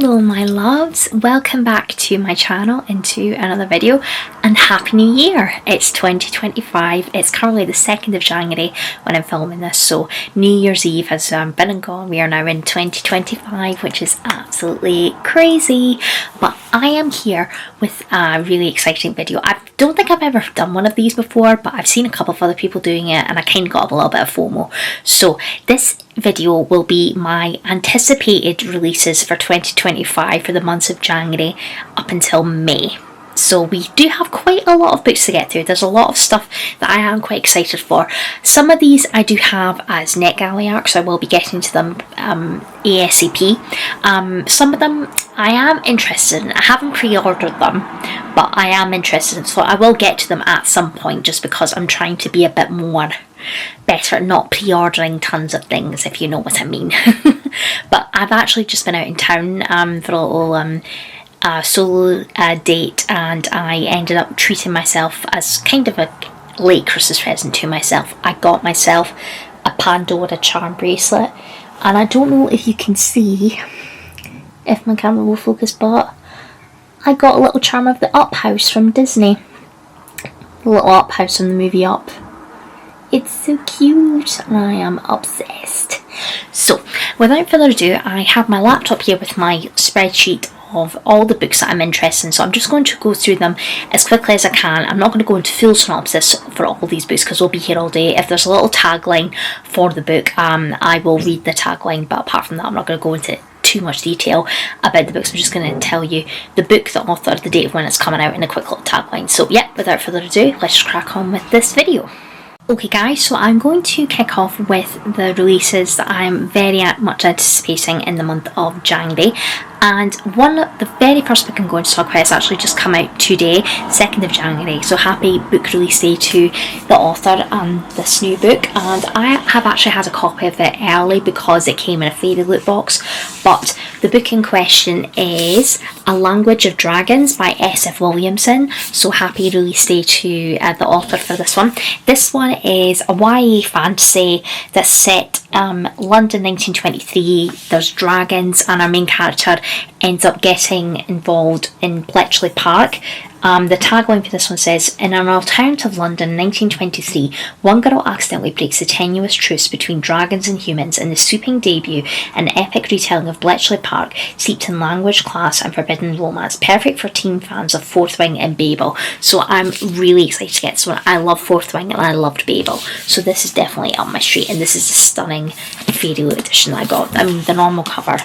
Hello my loves, welcome back to my channel and to another video, and Happy New Year! It's 2025, it's currently the 2nd of January when I'm filming this, so New Year's Eve has been and gone. We are now in 2025, which is absolutely crazy, but I am here with a really exciting video. I don't think I've ever done one of these before, but I've seen a couple of other people doing it and I kind of got a little bit of FOMO. So this video will be my anticipated releases for 2025 for the months of January up until May. So we do have quite a lot of books to get through. There's a lot of stuff that I am quite excited for. Some of these I do have as NetGalley arcs, so I will be getting to them ASAP. Some of them I am interested in. I haven't pre-ordered them, but I am interested in, so I will get to them at some point just because I'm trying to be a bit more better at not pre-ordering tons of things, if you know what I mean. But I've actually just been out in town for a little solo date, and I ended up treating myself as kind of a late Christmas present to myself. I got myself a Pandora charm bracelet, and I don't know if you can see, if my camera will focus, but I got a little charm of the Up House from Disney. The little Up House from the movie Up. It's so cute and I am obsessed. So without further ado, I have my laptop here with my spreadsheet of all the books that I'm interested in, so I'm just going to go through them as quickly as I can. I'm not going to go into full synopsis for all these books because we'll be here all day. If there's a little tagline for the book, I will read the tagline, but apart from that I'm not going to go into too much detail about the books. I'm just going to tell you the book, the author, the date of when it's coming out, and a quick little tagline. So yeah, without further ado, let's just crack on with this video. Okay guys, so I'm going to kick off with the releases that I'm very much anticipating in the month of January. And the very first book I'm going to talk about has actually just come out today, 2nd of January. So happy book release day to the author and this new book. And I have actually had a copy of it early because it came in a fairy loot box. But the book in question is A Language of Dragons by S.F. Williamson. So happy release day to the author for this one. This one is a YA fantasy that's set London 1923. There's dragons and our main character ends up getting involved in Bletchley Park. The tagline for this one says, in an alternative London 1923, one girl accidentally breaks the tenuous truce between dragons and humans in the sweeping debut, an epic retelling of Bletchley Park, steeped in language, class and forbidden romance, perfect for teen fans of Fourth Wing and Babel. So I'm really excited to get this one. I love Fourth Wing and I loved Babel, so this is definitely up my street, and this is a stunning fairy loot edition I got. I mean, the normal cover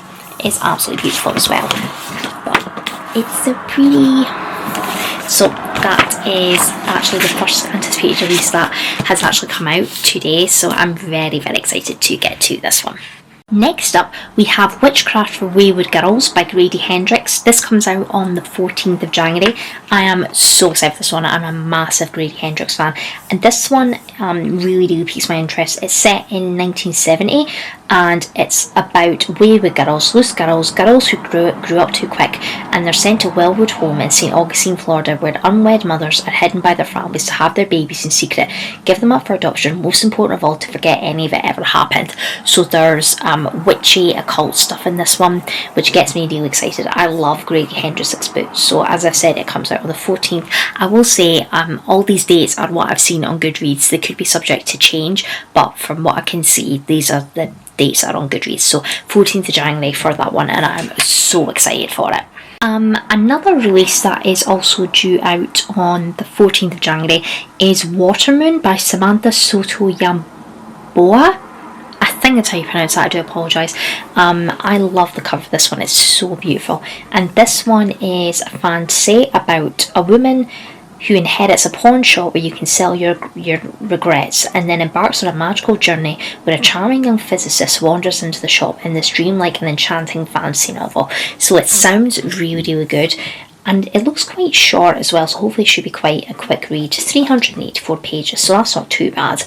is absolutely beautiful as well, but it's so pretty. So that is actually the first anticipated release that has actually come out today, so I'm very excited to get to this one. Next up, we have Witchcraft for Wayward Girls by Grady Hendrix. This comes out on the 14th of January. I am so excited for this one. I'm a massive Grady Hendrix fan. And this one really piques my interest. It's set in 1970 and it's about wayward girls, loose girls, girls who grew up too quick, and they're sent to Wellwood Home in St. Augustine, Florida, where unwed mothers are hidden by their families to have their babies in secret, give them up for adoption, most important of all, to forget any of it ever happened. So there's witchy occult stuff in this one, which gets me really excited. I love Grady Hendrix's books, so as I've said, it comes out on the 14th. I will say all these dates are what I've seen on Goodreads. They could be subject to change, but from what I can see, these are the dates are on Goodreads. So 14th of January for that one, and I'm so excited for it. Another release that is also due out on the 14th of January is Watermoon by Samantha Soto Yamboa. I think that's how you pronounce that. I do apologise. I love the cover of this one. It's so beautiful. And this one is a fantasy about a woman who inherits a pawn shop where you can sell your regrets, and then embarks on a magical journey where a charming young physicist wanders into the shop in this dreamlike and enchanting fantasy novel. So it sounds really good, and it looks quite short as well, so hopefully it should be quite a quick read. 384 pages, so that's not too bad.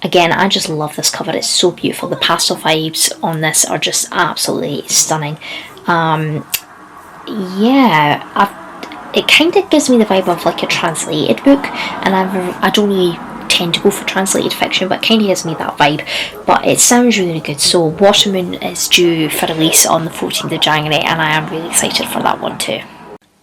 Again, I just love this cover. It's so beautiful. The pastel vibes on this are just absolutely stunning. Yeah, it kind of gives me the vibe of like a translated book, and I don't really tend to go for translated fiction, but it kind of gives me that vibe. But it sounds really good. So Watermoon is due for release on the 14th of January, and I am really excited for that one too.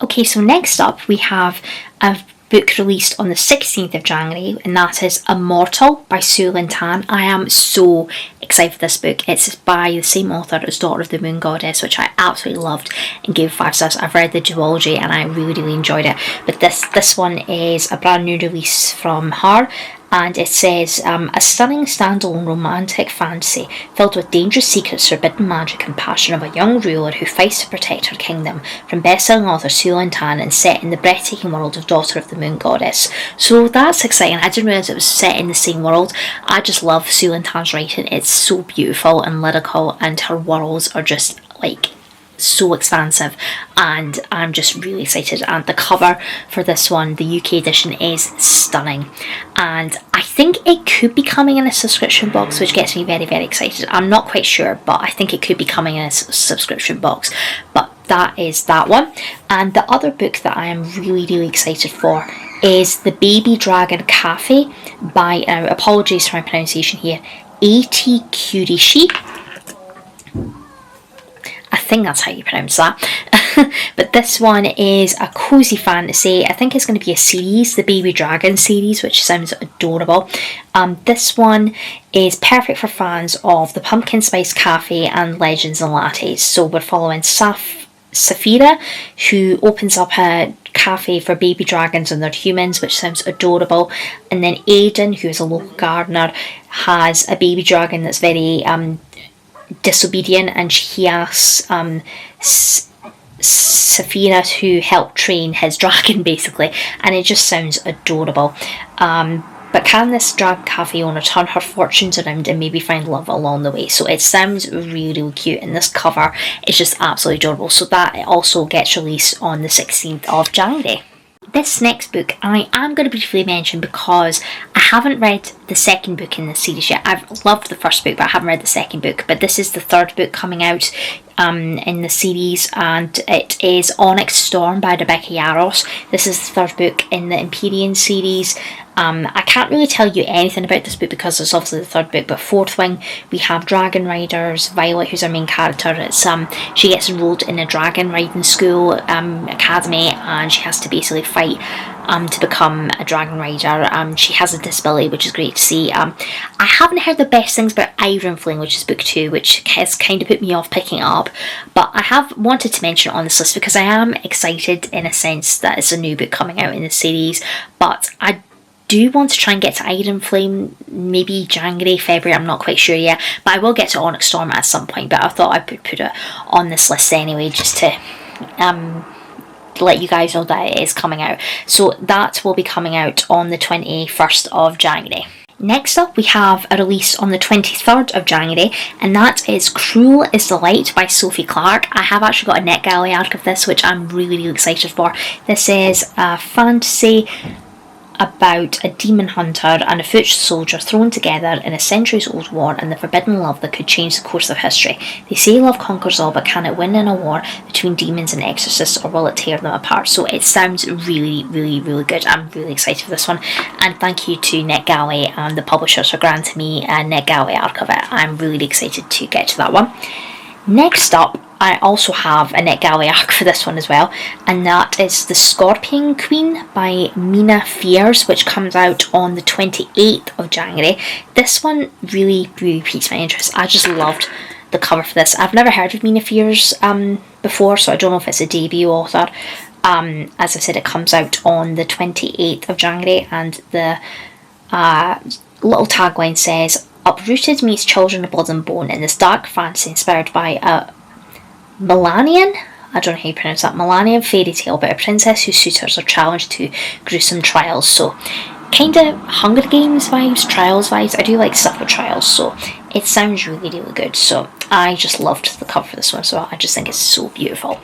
Okay, so next up we have a book released on the 16th of January, and that is Immortal by Sue Lynn Tan. I am so excited for this book. It's by the same author as Daughter of the Moon Goddess, which I absolutely loved and gave 5 stars. I've read the duology and I really enjoyed it, but this one is a brand new release from her. And it says, a stunning standalone romantic fantasy filled with dangerous secrets, forbidden magic and passion of a young ruler who fights to protect her kingdom, from best-selling author Sue Lynn Tan, and set in the breathtaking world of Daughter of the Moon Goddess. So that's exciting. I didn't realise it was set in the same world. I just love Sue Lynn Tan's writing. It's so beautiful and lyrical, and her worlds are just like so expansive, and I'm just really excited. And the cover for this one, the UK edition, is stunning, and I think it could be coming in a subscription box, which gets me very excited. I'm not quite sure, but I think it could be coming in a subscription box. But that is that one. And the other book that I am really excited for is The Baby Dragon Cafe by, apologies for my pronunciation here, A.T. Kurishi. I think that's how you pronounce that. But this one is a cozy fantasy. I think it's going to be a series, the Baby Dragon series, which sounds adorable. This one is perfect for fans of the Pumpkin Spice Cafe and Legends and Lattes. So we're following Safira, who opens up a cafe for baby dragons and their humans, which sounds adorable. And then Aidan, who is a local gardener, has a baby dragon that's very disobedient, and he asks Safira to help train his dragon, basically, and it just sounds adorable. But can this dragon cafe owner turn her fortunes around and maybe find love along the way? So it sounds really cute, and this cover is just absolutely adorable. So that also gets released on the 16th of January. This next book I am going to briefly mention because I haven't read the second book in this series yet. I've loved the first book, but I haven't read the second book. But this is the third book coming out in the series, and it is Onyx Storm by Rebecca Yarros. This is the third book in the Empyrean series. I can't really tell you anything about this book because it's obviously the third book, but fourth wing, we have dragon riders. Violet, who's our main character, she gets enrolled in a dragon riding school academy, and she has to basically fight to become a dragon rider. She has a disability, which is great to see. I haven't heard the best things about Iron Flame, which is book 2, which has kind of put me off picking it up, but I have wanted to mention it on this list because I am excited in a sense that it's a new book coming out in the series. But I do want to try and get to Iron Flame, maybe January, February, I'm not quite sure yet, but I will get to Onyx Storm at some point. But I thought I would put it on this list anyway, just to let you guys know that it is coming out. So that will be coming out on the 21st of January. Next up, we have a release on the 23rd of January, and that is Cruel is the Light by Sophie Clark. I have actually got a NetGalley arc of this, which I'm really excited for. This is a fantasy about a demon hunter and a foot soldier thrown together in a centuries-old war and the forbidden love that could change the course of history. They say love conquers all, but can it win in a war between demons and exorcists, or will it tear them apart? So it sounds really good. I'm really excited for this one, and thank you to NetGalley and the publishers for granting me a NetGalley arc of it. I'm really excited to get to that one. Next up, I also have a NetGalley arc for this one as well, and that is The Scorpion Queen by Mina Fears, which comes out on the 28th of January. This one really piqued my interest. I just loved the cover for this. I've never heard of Mina Fears before, so I don't know if it's a debut author. As I said, it comes out on the 28th of January, and the little tagline says, "Uprooted meets Children of Blood and Bone in this dark fantasy inspired by a Melanian," I don't know how you pronounce that, Melanian fairy tale about a princess whose suitors are challenged to gruesome trials. So kind of Hunger Games vibes, trials vibes. I do like stuff with trials, so it sounds really good. So I just loved the cover for this one, so I just think it's so beautiful.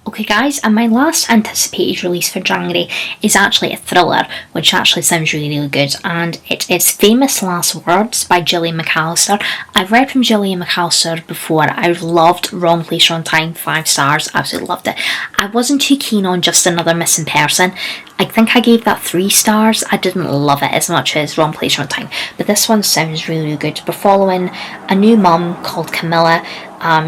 Okay guys, and my last anticipated release for January is actually a thriller, which actually sounds really good, and it is Famous Last Words by Gillian McAllister. I've read from Gillian McAllister before. I've loved Wrong Place, Wrong Time, 5 stars, absolutely loved it. I wasn't too keen on Just Another Missing Person. I think I gave that 3 stars. I didn't love it as much as Wrong Place, Wrong Time, but this one sounds really good. We're following a new mum called Camilla.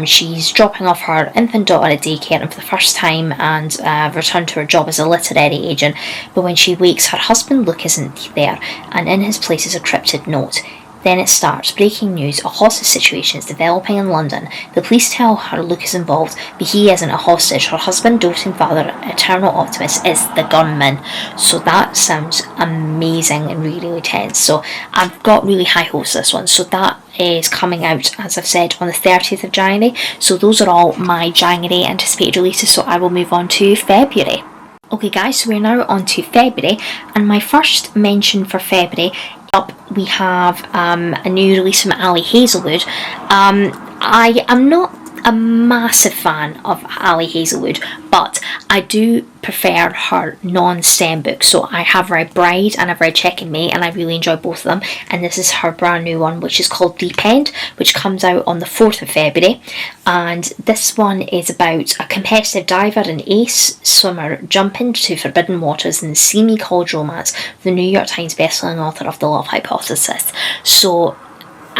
She's dropping off her infant daughter at daycare and for the first time and returned to her job as a literary agent, but when she wakes, her husband Luke isn't there, and in his place is a cryptic note. Then it starts. Breaking news. A hostage situation is developing in London. The police tell her Luke is involved, but he isn't a hostage. Her husband, doting father, eternal optimist, is the gunman. So that sounds amazing and really tense. So I've got really high hopes for this one. So that is coming out, as I've said, on the 30th of January. So those are all my January anticipated releases. So I will move on to February. Okay guys, so we're now on to February, and my first mention for February, up we have a new release from Ali Hazelwood. I am not a massive fan of Ali Hazelwood, but I do prefer her non-STEM books. So I have read Bride and I've read Check and Mate, and I really enjoy both of them, and this is her brand new one, which is called Deep End, which comes out on the 4th of February, and this one is about a competitive diver and ace swimmer jump into forbidden waters in the seamy college romance with the New York Times bestselling author of The Love Hypothesis. So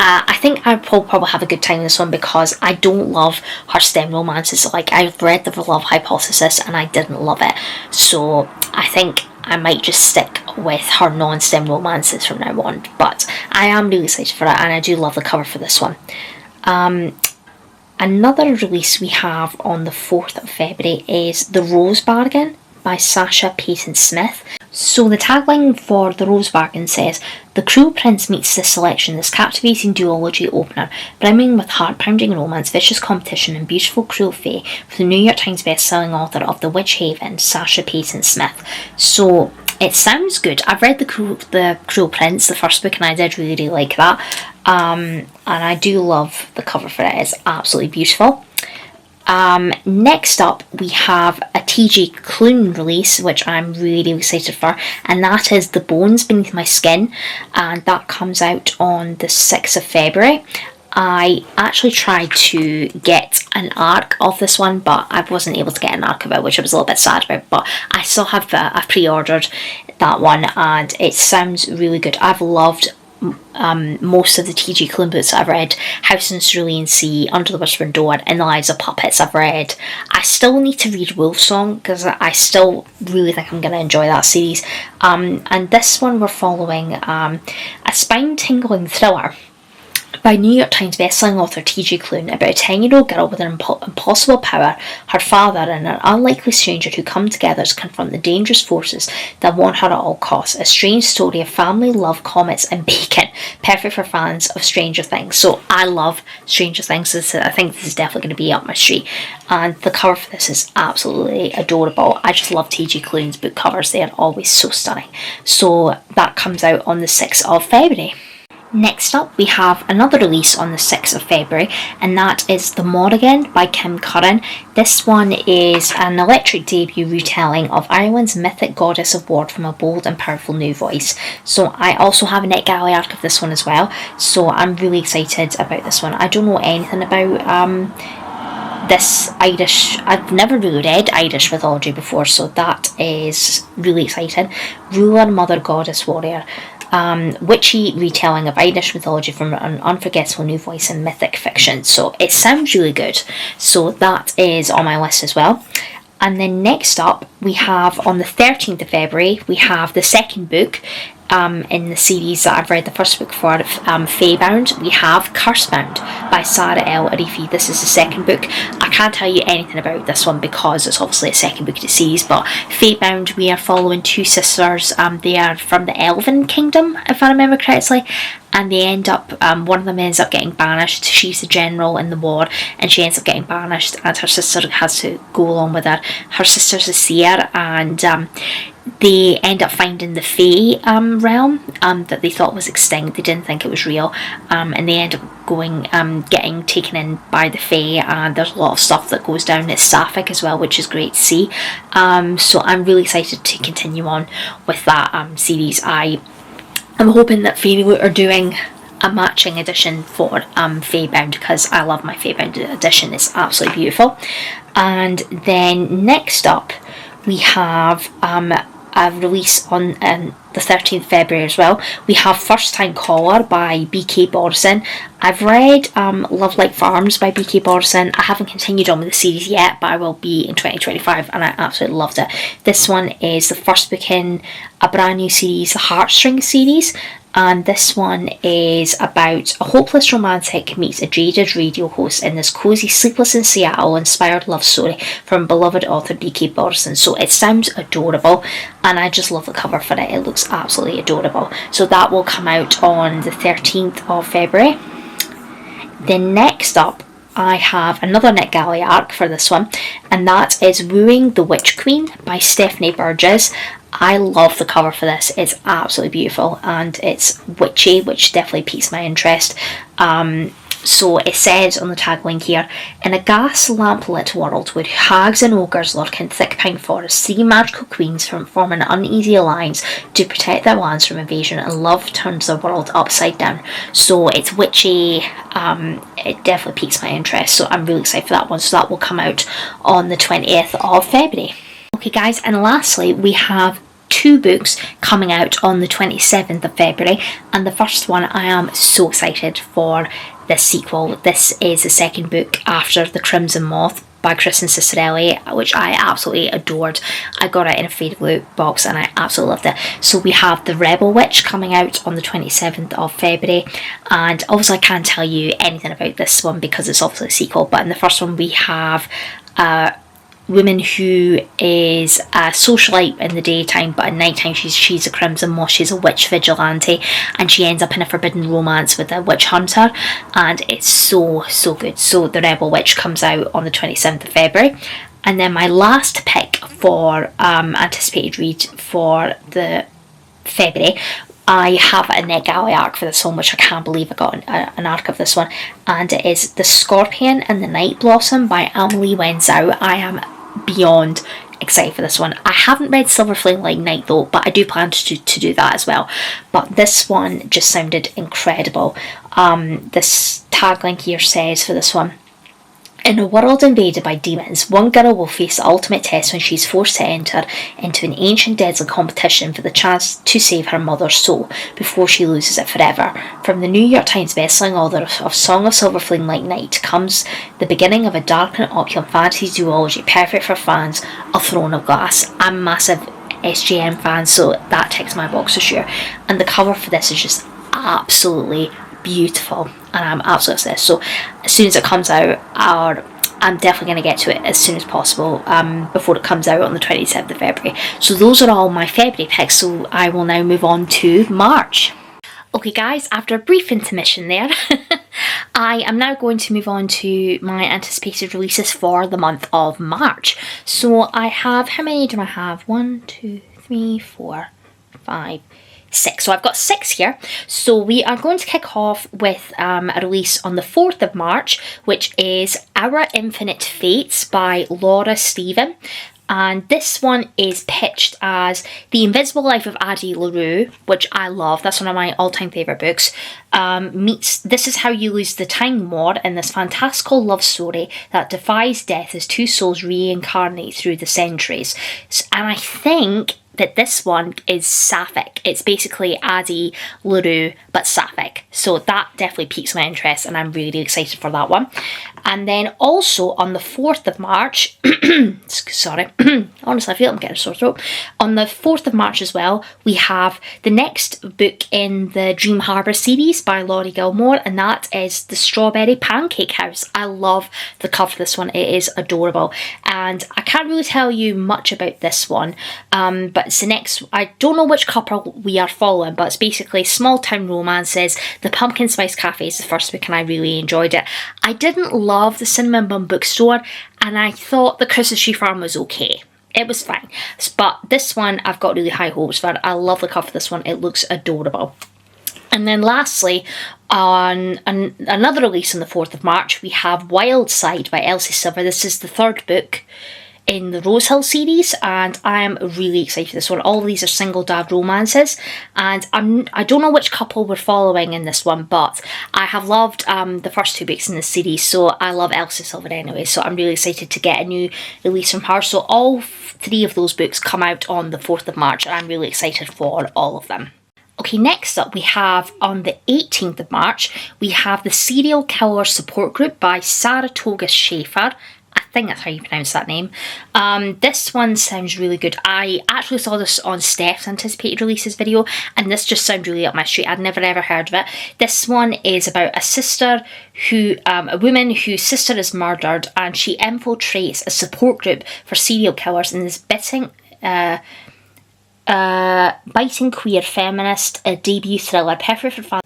I think I will probably have a good time in this one because I don't love her STEM romances. Like, I've read The Love Hypothesis and I didn't love it. So I think I might just stick with her non-STEM romances from now on. But I am really excited for it, and I do love the cover for this one. Another release we have on the 4th of February is The Rose Bargain by Sasha Payton Smith. So the tagline for The Rose Bargain says, "The Cruel Prince meets the selection, this captivating duology opener, brimming with heart-pounding romance, vicious competition and beautiful cruel fate, with the New York Times best-selling author of The Witch Haven, Sasha Payton Smith." So it sounds good. I've read the Cruel Prince, the first book, and I did really like that. And I do love the cover for it. It's absolutely beautiful. Next up we have a TG Klune release, which I'm really excited for, and that is The Bones Beneath My Skin, and that comes out on the 6th of February. I actually tried to get an arc of this one, but I wasn't able to get an arc of it, which I was a little bit sad about, but I still have I've pre-ordered that one, and it sounds really good. I've loved most of the TG Klune books I've read. House in Cerulean Sea, Under the Whispering Door, and The Lives of Puppets I've read. I still need to read Wolfsong because I still really think I'm going to enjoy that series. And this one we're following a spine-tingling thriller by New York Times bestselling author TG Klune about a 10-year-old girl with an impossible power, her father, and an unlikely stranger who come together to confront the dangerous forces that want her at all costs. A strange story of family, love, comets, and bacon. Perfect for fans of Stranger Things. So I love Stranger Things. I think this is definitely going to be up my street. And the cover for this is absolutely adorable. I just love TG Klune's book covers. They are always so stunning. So that comes out on the 6th of February. Next up, we have another release on the 6th of February, and that is The Morrigan by Kim Curran. This one is an electric debut retelling of Ireland's mythic goddess of war from a bold and powerful new voice. So I also have a NetGalley arc of this one as well, so I'm really excited about this one. I don't know anything about this Irish, I've never really read Irish mythology before, so that is really exciting. Ruler, mother, goddess, warrior. Witchy retelling of Irish mythology from an unforgettable new voice in mythic fiction. So it sounds really good. So that is on my list as well. And then next up, we have on the 13th of February, we have the second book in the series that I've read the first book for, Feybound. We have Cursebound by Sarah L. Arifi. This is the second book. I can't tell you anything about this one because it's obviously a second book of the series, but Feybound, we are following two sisters. They are from the Elven Kingdom, if I remember correctly, and they end up, one of them ends up getting banished. She's the general in the war, and she ends up getting banished, and her sister has to go along with her. Her sister's a seer, and they end up finding the Fae realm that they thought was extinct. They didn't think it was real, and they end up getting taken in by the Fae, and there's a lot of stuff that goes down. It's sapphic as well, which is great to see. So I'm really excited to continue on with that series. I'm hoping that Fairyloot are doing a matching edition for Faebound, because I love my Faebound edition. It's absolutely beautiful. And then next up we have a release on the 13th February as well. We have First Time Caller by B.K. Borison. I've read Love Like Farms by B.K. Borison. I haven't continued on with the series yet, but I will be in 2025, and I absolutely loved it. This one is the first book in a brand new series, the Heartstrings series, and this one is about a hopeless romantic meets a jaded radio host in this cosy Sleepless in Seattle inspired love story from beloved author B.K. Borison. So it sounds adorable, and I just love the cover for it. It looks absolutely adorable. So that will come out on the 13th of February. Then next up, I have another NetGalley arc for this one, and that is Wooing the Witch Queen by Stephanie Burgess. I love the cover for this. It's absolutely beautiful, and it's witchy, which definitely piques my interest. So it says on the tag link here, in a gas lamp lit world where hags and ogres lurk in thick pine forests, 3 magical queens form an uneasy alliance to protect their lands from invasion, and love turns the world upside down. So it's witchy. It definitely piques my interest, so I'm really excited for that one. So that will come out on the 20th of February. Okay guys, and lastly we have 2 books coming out on the 27th of February, and the first one, I am so excited for this sequel. This is the second book after The Crimson Moth by Kristen Cicerelli, which I absolutely adored. I got it in a Fairyloot box and I absolutely loved it. So we have The Rebel Witch coming out on the 27th of February, and obviously I can't tell you anything about this one because it's obviously a sequel, but in the first one we have woman who is a socialite in the daytime, but at night time she's a Crimson Moth. She's a witch vigilante, and she ends up in a forbidden romance with a witch hunter, and it's so good. So The Rebel Witch comes out on the 27th of February. And then my last pick for anticipated read for the February, I have a NetGalley arc for this one, which I can't believe I got an arc of this one, and it is The Scorpion and the Night Blossom by Amelie Wenzhou. I am beyond excited for this one. I haven't read Silver Flame Like Night though, but I do plan to do that as well. But this one just sounded incredible. This tag link here says for this one, in a world invaded by demons, one girl will face the ultimate test when she's forced to enter into an ancient deadly competition for the chance to save her mother's soul before she loses it forever. From the New York Times bestselling author of Song of Silver Flame Like Night comes the beginning of a dark and opulent fantasy duology perfect for fans of Throne of Glass. I'm a massive SJM fan, so that ticks my box for sure. And the cover for this is just absolutely beautiful, and I'm absolutely obsessed. So as soon as it comes out, I'm definitely going to get to it as soon as possible, before it comes out on the 27th of February. So those are all my February picks, so I will now move on to March. Okay guys, after a brief intermission there, I am now going to move on to my anticipated releases for the month of March. So I have, how many do I have? 1, 2, 3, 4, 5, 6. So I've got 6 here. So we are going to kick off with a release on the 4th of March, which is Our Infinite Fates by Laura Stephen. And this one is pitched as The Invisible Life of Addie LaRue, which I love. That's one of my all-time favourite books. Meets This Is How You Lose the Time War in this fantastical love story that defies death as 2 souls reincarnate through the centuries. And I think that this one is sapphic. It's basically Addie LaRue, but sapphic. So that definitely piques my interest, and I'm really excited for that one. And then also on the 4th of March, sorry, honestly I feel I'm getting a sore throat. On the 4th of March as well, we have the next book in the Dream Harbour series by Laurie Gilmore, and that is The Strawberry Pancake House. I love the cover of this one. It is adorable, and I can't really tell you much about this one, but it's the next, I don't know which couple we are following, but it's basically small town romances. The Pumpkin Spice Cafe is the first book, and I really enjoyed it. I didn't love the Cinnamon Bun Bookstore, and I thought the Christmas Tree Farm was okay. it was fine. But this one I've got really high hopes for. I love the cover of this one. It looks adorable. And then lastly, on another release on the 4th of March, we have Wild Side by Elsie Silver. This is the third book in the Rosehill series, and I am really excited for this one. All of these are single dad romances, and I don't know which couple we're following in this one, but I have loved the first 2 books in the series, so I love Elsie Silver anyway, so I'm really excited to get a new release from her. So all 3 of those books come out on the 4th of March, and I'm really excited for all of them. Okay, next up we have on the 18th of March, we have the Serial Killer Support Group by Saratoga Schaefer. I think that's how you pronounce that name. This one sounds really good. I actually saw this on Steph's anticipated releases video, and this just sounds really up my street. I'd never ever heard of it. This one is about a sister who, a woman whose sister is murdered, and she infiltrates a support group for serial killers in this biting queer feminist debut thriller, perfect for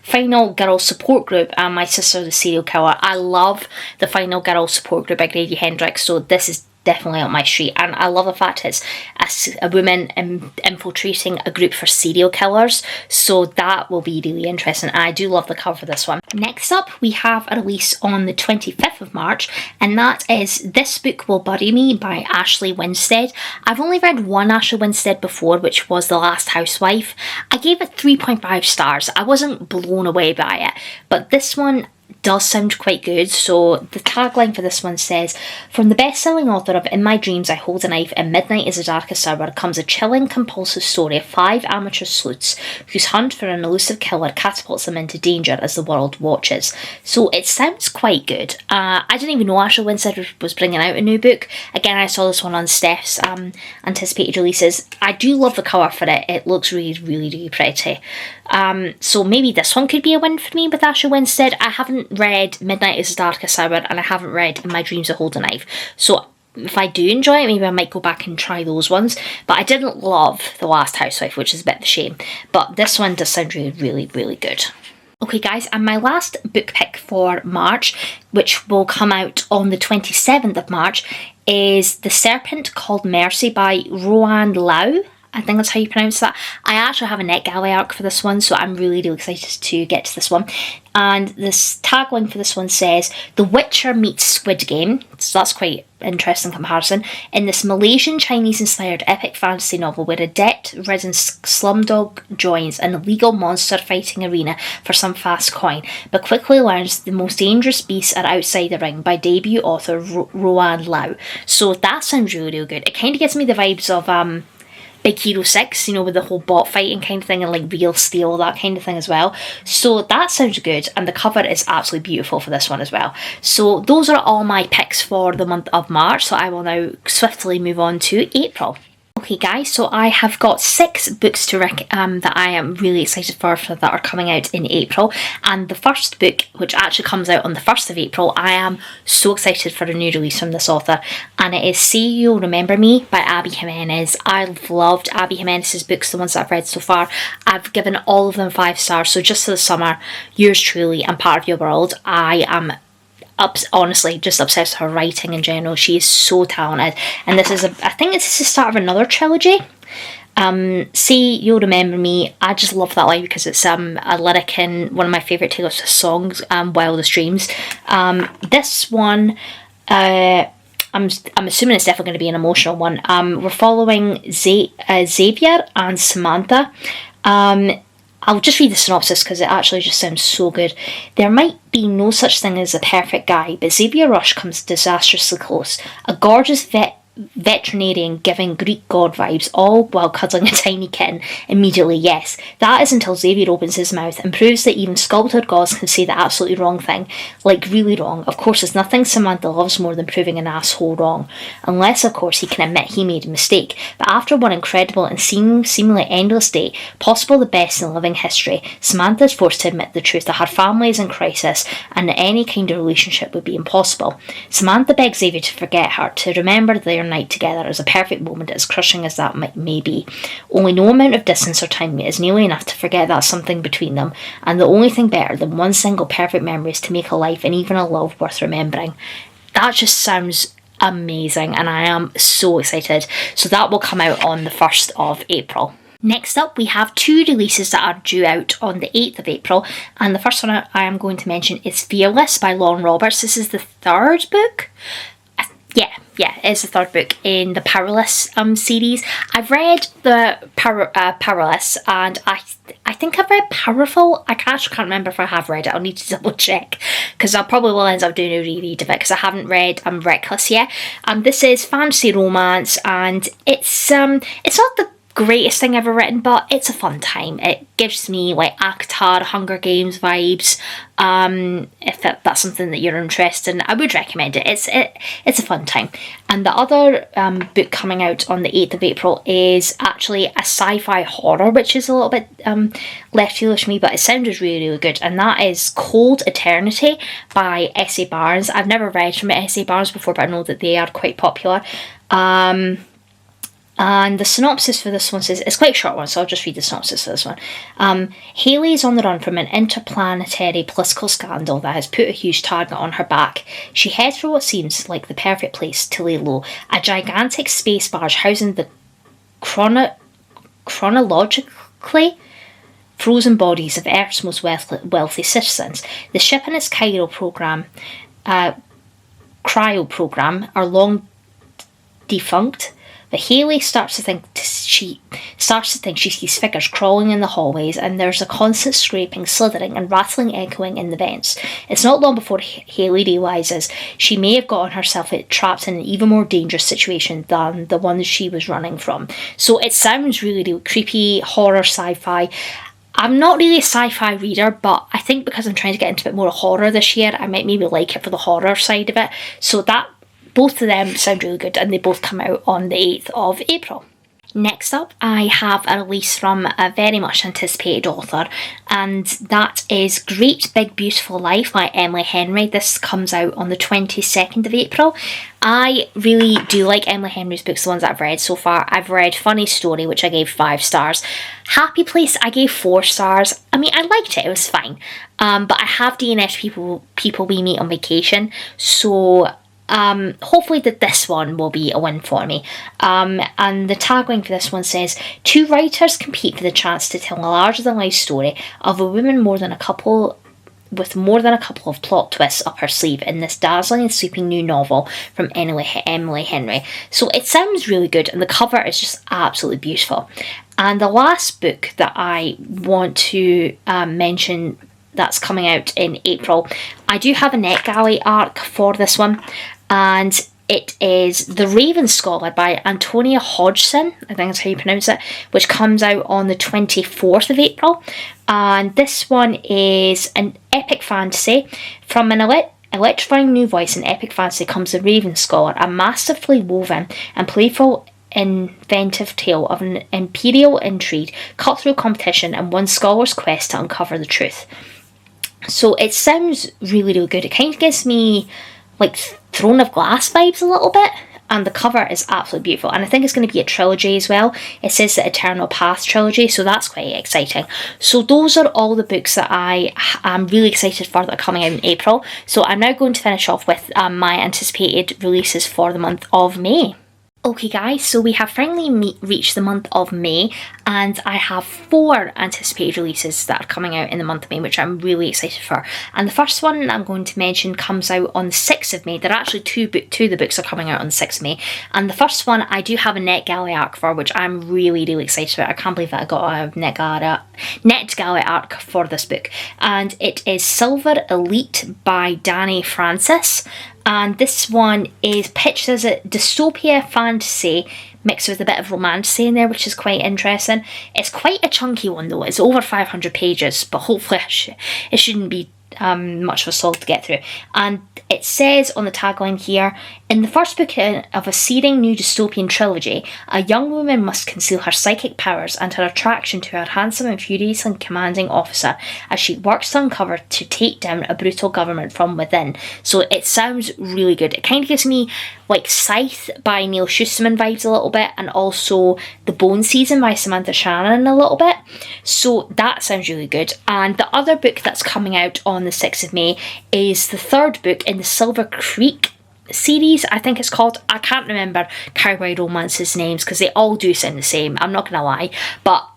Final Girl Support Group and My Sister the Serial Killer. I love the Final Girl Support Group by Grady Hendrix, so this is definitely up my street, and I love the fact it's a woman infiltrating a group for serial killers, so that will be really interesting. I do love the cover for this one. Next up we have a release on the 25th of March, and that is This Book Will Bury Me by Ashley Winstead. I've only read one Ashley Winstead before, which was The Last Housewife. I gave it 3.5 stars. I wasn't blown away by it, but this one does sound quite good. So the tagline for this one says, from the best-selling author of In My Dreams I Hold a Knife and Midnight is the Darkest Hour comes a chilling, compulsive story of 5 amateur sleuths whose hunt for an elusive killer catapults them into danger as the world watches. So it sounds quite good. I didn't even know Ashley Winstead was bringing out a new book. Again, I saw this one on Steph's anticipated releases. I do love the cover for it. It looks really, really, really pretty. So maybe this one could be a win for me with Ashley Winstead. I haven't read Midnight is the Darkest Hour, and I haven't read In My Dreams I Hold a Knife, so if I do enjoy it, maybe I might go back and try those ones. But I didn't love The Last Housewife, which is a bit of a shame, but this one does sound really, really, really good. Okay guys, and my last book pick for March, which will come out on the 27th of March, is The Serpent Called Mercy by Roanne Lau. I think that's how you pronounce that. I actually have a NetGalley arc for this one, so I'm really, really excited to get to this one. And this tagline for this one says, The Witcher meets Squid Game. So that's quite interesting comparison. In this Malaysian Chinese-inspired epic fantasy novel where a debt-ridden slumdog joins an illegal monster-fighting arena for some fast coin, but quickly learns the most dangerous beasts are outside the ring by debut author Roanne Lau. So that sounds really, really good. It kind of gives me the vibes of Big Hero 6, you know, with the whole bot fighting kind of thing and like Real Steel, that kind of thing as well. So that sounds good, and the cover is absolutely beautiful for this one as well. So those are all my picks for the month of March, so I will now swiftly move on to April. Okay guys, so I have got 6 books to that I am really excited for that are coming out in April, and the first book, which actually comes out on the 1st of April, I am so excited for a new release from this author, and it is Say You'll Remember Me by Abby Jimenez. I've loved Abby Jimenez's books, the ones that I've read so far. I've given all of them 5 stars, so just for the summer, yours truly and Part of Your World, I am honestly just obsessed with her writing in general. She is so talented, and this is I think this is the start of another trilogy. Say You'll Remember Me, I just love that line because it's a lyric in one of my favourite Taylor Swift songs, Wildest Dreams. This one, I'm assuming it's definitely going to be an emotional one. We're following Xavier and Samantha. I'll just read the synopsis because it actually just sounds so good. There might be no such thing as a perfect guy, but Xavier Rush comes disastrously close. A gorgeous veterinarian giving Greek god vibes, all while cuddling a tiny kitten. Immediately, yes. That is until Xavier opens his mouth and proves that even sculpted gods can say the absolutely wrong thing. Like, really wrong. Of course, there's nothing Samantha loves more than proving an asshole wrong. Unless, of course, he can admit he made a mistake. But after one incredible and seemingly endless day, possible the best in living history, Samantha is forced to admit the truth that her family is in crisis and that any kind of relationship would be impossible. Samantha begs Xavier to forget her, to remember their night together as a perfect moment, as crushing as that may be. Only no amount of distance or time is nearly enough to forget that something between them, and the only thing better than one single perfect memory is to make a life and even a love worth remembering. That just sounds amazing and I am so excited. So that will come out on the 1st of April. Next up, we have 2 releases that are due out on the 8th of April, and the first one I am going to mention is Fearless by Lauren Roberts. This is the 3rd book. Yeah, it's the 3rd book in the Powerless series. I've read the Powerless, and I think I've read Powerful. I can't remember if I have read it. I'll need to double check, because I probably will end up doing a reread of it, because I haven't read Reckless yet. This is fantasy romance, and it's not the greatest thing ever written, but it's a fun time. It gives me like ACOTAR, Hunger Games vibes. If that's something that you're interested in, I would recommend it. It's a fun time. And the other book coming out on the 8th of April is actually a sci-fi horror, which is a little bit left field to me, but it sounded really, really good. And that is Cold Eternity by S.A. Barnes. I've never read from S.A. Barnes before, but I know that they are quite popular. And the synopsis for this one says, it's quite a short one, so I'll just read the synopsis for this one. Hayley is on the run from an interplanetary political scandal that has put a huge target on her back. She heads for what seems like the perfect place to lay low, a gigantic space barge housing the chronologically frozen bodies of Earth's most wealthy citizens. The ship and its cryo program are long defunct. But Hayley starts to think she sees figures crawling in the hallways, and there's a constant scraping, slithering, and rattling echoing in the vents. It's not long before Hayley realises she may have gotten herself trapped in an even more dangerous situation than the one she was running from. So it sounds really, really creepy, horror, sci-fi. I'm not really a sci-fi reader, but I think because I'm trying to get into a bit more horror this year, I might maybe like it for the horror side of it. So that both of them sound really good, and they both come out on the 8th of April. Next up, I have a release from a very much anticipated author, and that is Great Big Beautiful Life by Emily Henry. This comes out on the 22nd of April. I really do like Emily Henry's books, the ones that I've read so far. I've read Funny Story, which I gave 5 stars. Happy Place, I gave 4 stars. I mean, I liked it, it was fine. But I have DNF'd people we meet on vacation, so hopefully this one will be a win for me. And the tagline for this one says, 2 writers compete for the chance to tell a larger-than-life story of a woman with more than a couple of plot twists up her sleeve in this dazzling and sweeping new novel from Emily Henry. So it sounds really good, and the cover is just absolutely beautiful. And the last book that I want to mention that's coming out in April, I do have a NetGalley arc for this one, and it is The Raven Scholar by Antonia Hodgson, I think that's how you pronounce it, which comes out on the 24th of April. And this one is an epic fantasy. From an electrifying new voice in epic fantasy comes The Raven Scholar, a masterfully woven and playful inventive tale of an imperial intrigue, cutthroat competition, and one scholar's quest to uncover the truth. So it sounds really, really good. It kind of gives me like Throne of Glass vibes a little bit, and the cover is absolutely beautiful. And I think it's going to be a trilogy as well. It says the Eternal Path trilogy, so that's quite exciting. So those are all the books that I am really excited for that are coming out in April. So I'm now going to finish off with my anticipated releases for the month of May. Okay guys, so we have finally reached the month of May, and I have 4 anticipated releases that are coming out in the month of May, which I'm really excited for. And the first one I'm going to mention comes out on the 6th of May. There are actually two of the books are coming out on the 6th of May. And the first one I do have a NetGalley arc for, which I'm really, really excited about. I can't believe that I got a NetGalley arc for this book. And it is Silver Elite by Dani Francis. And this one is pitched as a dystopia fantasy mixed with a bit of romance in there, which is quite interesting. It's quite a chunky one though. It's over 500 pages, but hopefully it shouldn't be much of a slog to get through. And it says on the tagline here, in the first book of a searing new dystopian trilogy, a young woman must conceal her psychic powers and her attraction to her handsome and furiously commanding officer as she works to uncover to take down a brutal government from within. So it sounds really good. It kind of gives me like Scythe by Neil Shusterman vibes a little bit, and also The Bone Season by Samantha Shannon a little bit. So that sounds really good. And the other book that's coming out on the 6th of May is the 3rd book in the Silver Creek series, I think it's called. I can't remember Cowboy Romance's names because they all do sound the same, I'm not gonna lie. But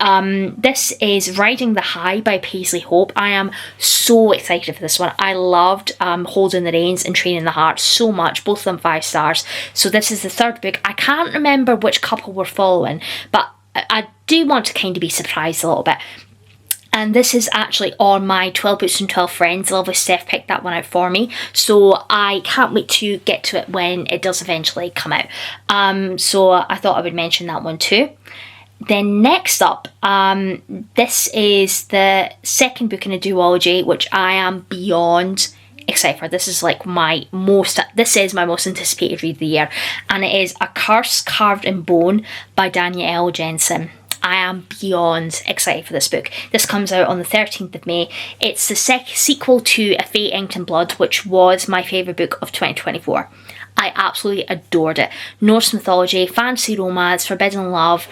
this is Riding the High by Paisley Hope. I am so excited for this one. I loved Holding the Reins and Training the Heart so much, both of them 5 stars. So this is the 3rd book. I can't remember which couple we're following, but I do want to kind of be surprised a little bit. And this is actually on my 12 Books and 12 Friends. Lovely Steph picked that one out for me. So I can't wait to get to it when it does eventually come out. So I thought I would mention that one too. Then next up, this is the 2nd book in a duology, which I am beyond excited for. This is like my most anticipated read of the year. And it is A Curse Carved in Bone by Danielle Jensen. I am beyond excited for this book. This comes out on the 13th of May. It's the sequel to A Fate Inked in Blood, which was my favourite book of 2024. I absolutely adored it. Norse mythology, fantasy romance, forbidden love.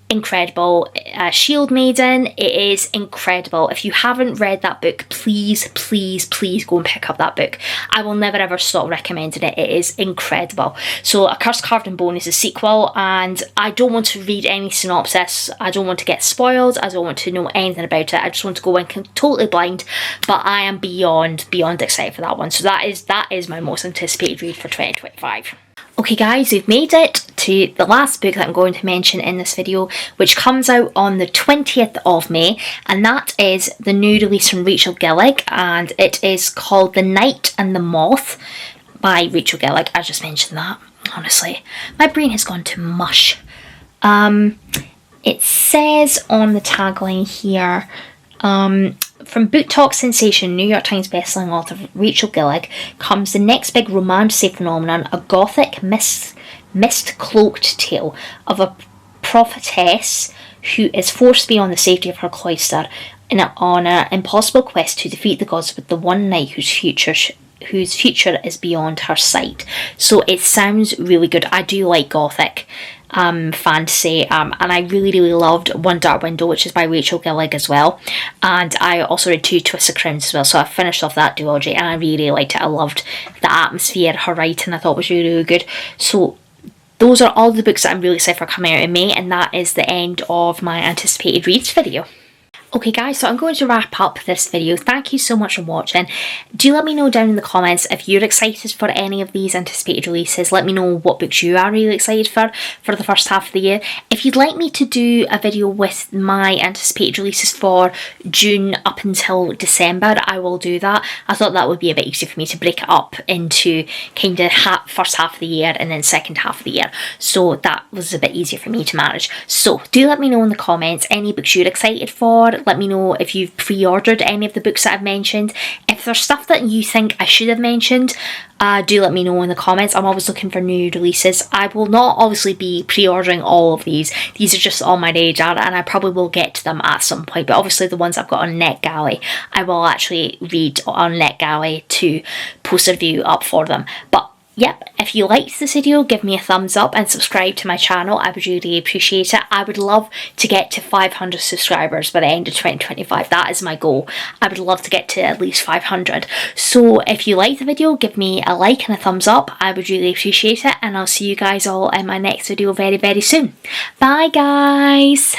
Incredible. Shield Maiden, it is incredible. If you haven't read that book, please, please, please go and pick up that book. I will never ever stop recommending it. It is incredible. So A Curse Carved in Bone is a sequel, and I don't want to read any synopsis. I don't want to get spoiled. I don't want to know anything about it. I just want to go in totally blind, but I am beyond excited for that one. So that is my most anticipated read for 2025. Okay guys, we've made it to the last book that I'm going to mention in this video, which comes out on the 20th of May, and that is the new release from Rachel Gillig, and it is called The Night and the Moth by Rachel Gillig. I just mentioned that, honestly. My brain has gone to mush. It says on the tagline here, from Book Talk sensation, New York Times bestselling author Rachel Gillig comes the next big romantic phenomenon, a gothic mist-cloaked tale of a prophetess who is forced beyond the safety of her cloister on an impossible quest to defeat the gods with the one knight whose future is beyond her sight. So it sounds really good. I do like gothic fantasy, and I really loved One Dark Window, which is by Rachel Gillig as well, and I also read 2 Twists of Crowns as well, so I finished off that duology and I really liked it. I loved the atmosphere, her writing I thought was really good. So those are all the books that I'm really excited for coming out in May, and that is the end of my anticipated reads video. Okay guys, so I'm going to wrap up this video. Thank you so much for watching. Do let me know down in the comments if you're excited for any of these anticipated releases. Let me know what books you are really excited for the first half of the year. If you'd like me to do a video with my anticipated releases for June up until December, I will do that. I thought that would be a bit easier for me to break it up into kind of first half of the year and then second half of the year. So that was a bit easier for me to manage. So do let me know in the comments any books you're excited for. Let me know if you've pre-ordered any of the books that I've mentioned. If there's stuff that you think I should have mentioned, do let me know in the comments. I'm always looking for new releases. I will not obviously be pre-ordering all of these. These are just on my radar and I probably will get to them at some point. But obviously the ones I've got on NetGalley, I will actually read on NetGalley to post a review up for them. But yep, if you liked this video, give me a thumbs up and subscribe to my channel. I would really appreciate it. I would love to get to 500 subscribers by the end of 2025. That is my goal. I would love to get to at least 500. So if you like the video, give me a like and a thumbs up. I would really appreciate it. And I'll see you guys all in my next video very soon. Bye guys!